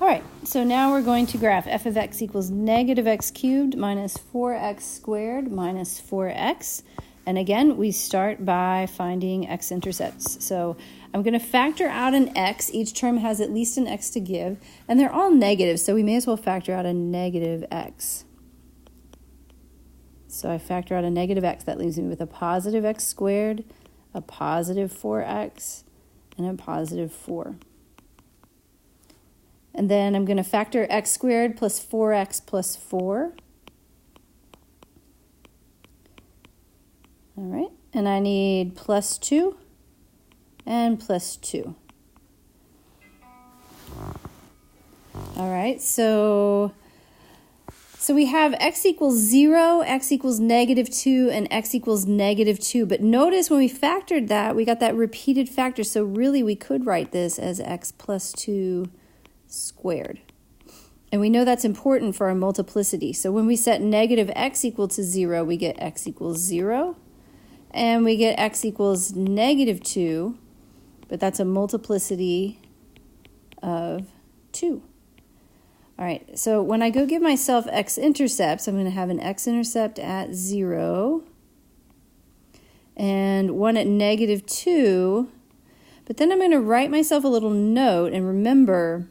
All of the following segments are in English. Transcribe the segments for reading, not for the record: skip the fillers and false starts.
All right, so now we're going to graph f of x equals negative x cubed minus 4x squared minus 4x. And again, we start by finding x-intercepts. So I'm going to factor out an x. Each term has at least an x to give, and they're all negative, so we may as well factor out a negative x. So I factor out a negative x. That leaves me with a positive x squared, a positive 4x, and a positive 4. And then I'm going to factor x squared plus 4x plus 4. All right, and I need plus 2 and plus 2. All right, so we have x equals 0, x equals negative 2, and x equals negative 2. But notice when we factored that, we got that repeated factor. So really we could write this as x plus 2 squared. And we know that's important for our multiplicity. So when we set negative x equal to 0, we get x equals 0. And we get x equals negative 2. But that's a multiplicity of 2. All right, so when I go give myself x-intercepts, I'm going to have an x-intercept at 0 and one at negative 2. But then I'm going to write myself a little note and remember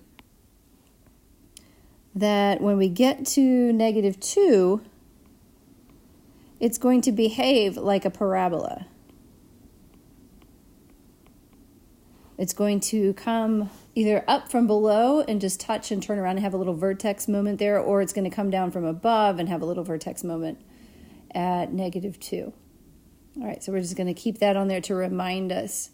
that when we get to negative 2, it's going to behave like a parabola. It's going to come either up from below and just touch and turn around and have a little vertex moment there, or it's going to come down from above and have a little vertex moment at negative 2. All right, so we're just going to keep that on there to remind us.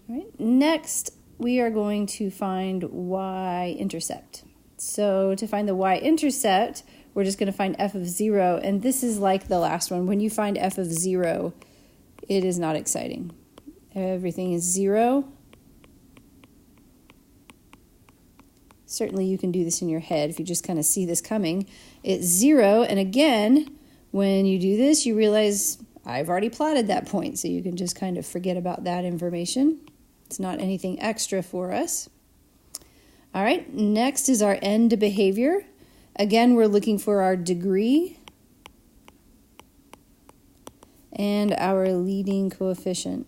All right, next we are going to find y-intercept. So to find the y-intercept, we're just going to find f of 0, and this is like the last one. When you find f of 0, it is not exciting. Everything is 0. Certainly you can do this in your head if you just kind of see this coming. It's 0, and again, when you do this, you realize I've already plotted that point, so you can just kind of forget about that information. It's not anything extra for us. All right, next is our end behavior. Again, we're looking for our degree and our leading coefficient.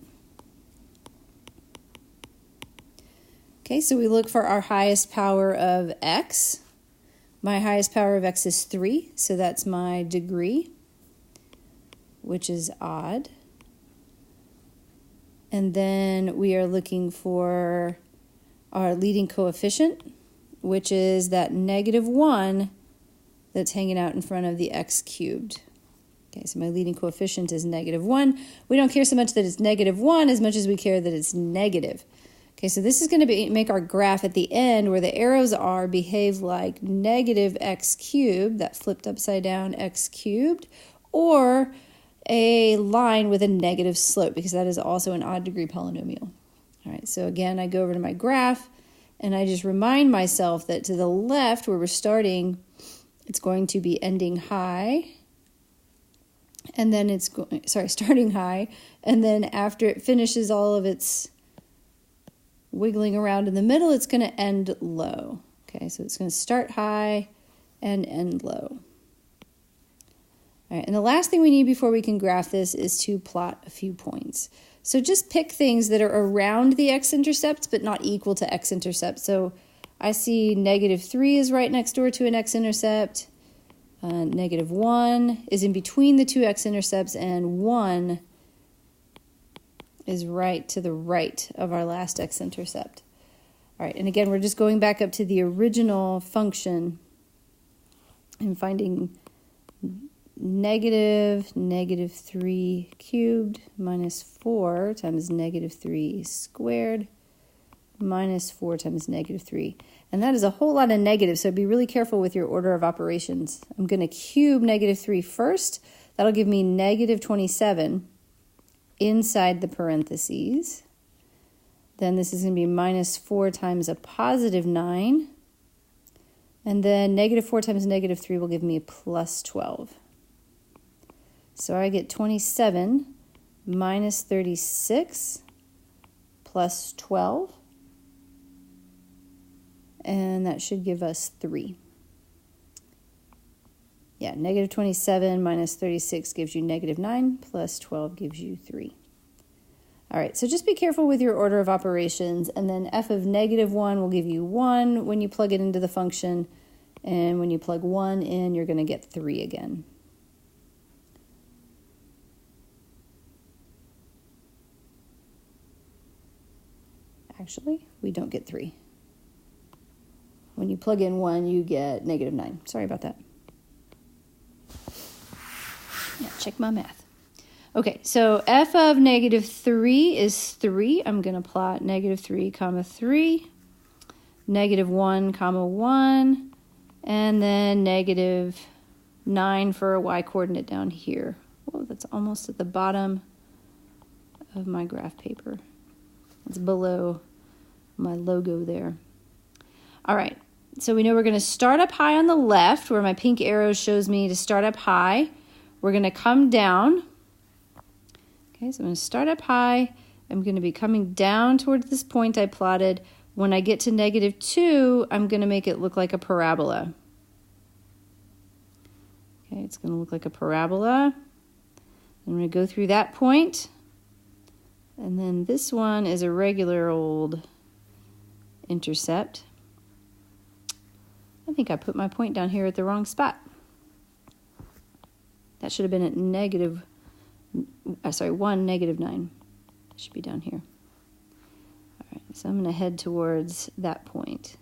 Okay, so we look for our highest power of x. My highest power of x is 3, so that's my degree, which is odd. And then we are looking for our leading coefficient, which is that negative 1 that's hanging out in front of the x cubed. Okay, so my leading coefficient is negative 1. We don't care so much that it's negative 1 as much as we care that it's negative. Okay, so this is going to make our graph at the end where the arrows are behave like negative x cubed, that flipped upside down x cubed, or a line with a negative slope, because that is also an odd degree polynomial. All right, so again, I go over to my graph, and I just remind myself that to the left where we're starting, it's going to be ending high, and then it's starting high, and then after it finishes all of its wiggling around in the middle, it's going to end low. Okay, so it's going to start high and end low. All right, and the last thing we need before we can graph this is to plot a few points. So just pick things that are around the x-intercept but not equal to x-intercept. So I see negative 3 is right next door to an x-intercept. Negative 1 is in between the two x-intercepts, and 1 is right to the right of our last x-intercept. All right, and again, we're just going back up to the original function and finding negative 3 cubed minus 4 times negative 3 squared minus 4 times negative 3. And that is a whole lot of negatives, so be really careful with your order of operations. I'm going to cube negative 3 first. That'll give me negative 27 inside the parentheses. Then this is going to be minus 4 times a positive 9. And then negative 4 times negative 3 will give me a plus 12. So I get 27 minus 36 plus 12. and that should give us 3. Yeah, negative 27 minus 36 gives you negative 9, plus 12 gives you 3. All right, so just be careful with your order of operations, and then f of negative 1 will give you 1 when you plug it into the function, and when you plug 1 in, you're going to get 3 again. Actually, we don't get 3. When you plug in 1, you get negative 9. Sorry about that. Yeah, check my math. Okay, so f of negative 3 is 3. I'm going to plot negative 3, comma 3, negative 1, comma 1, and then negative 9 for a y-coordinate down here. Whoa, that's almost at the bottom of my graph paper. It's below my logo there. All right, so we know we're going to start up high on the left, where my pink arrow shows me to start up high. We're going to come down. Okay, so I'm going to start up high. I'm going to be coming down towards this point I plotted. When I get to negative 2, I'm going to make it look like a parabola. Okay, it's going to look like a parabola. I'm going to go through that point. And then this one is a regular old intercept. I think I put my point down here at the wrong spot. That should have been at negative 1, negative 9. It should be down here. All right, so I'm going to head towards that point.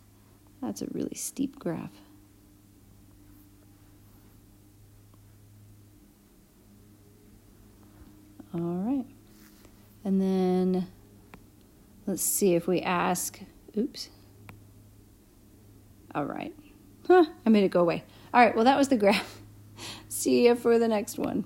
That's a really steep graph. All right. And then let's see if we ask, oops. All right. I made it go away. All right, well, that was the graph. See you for the next one.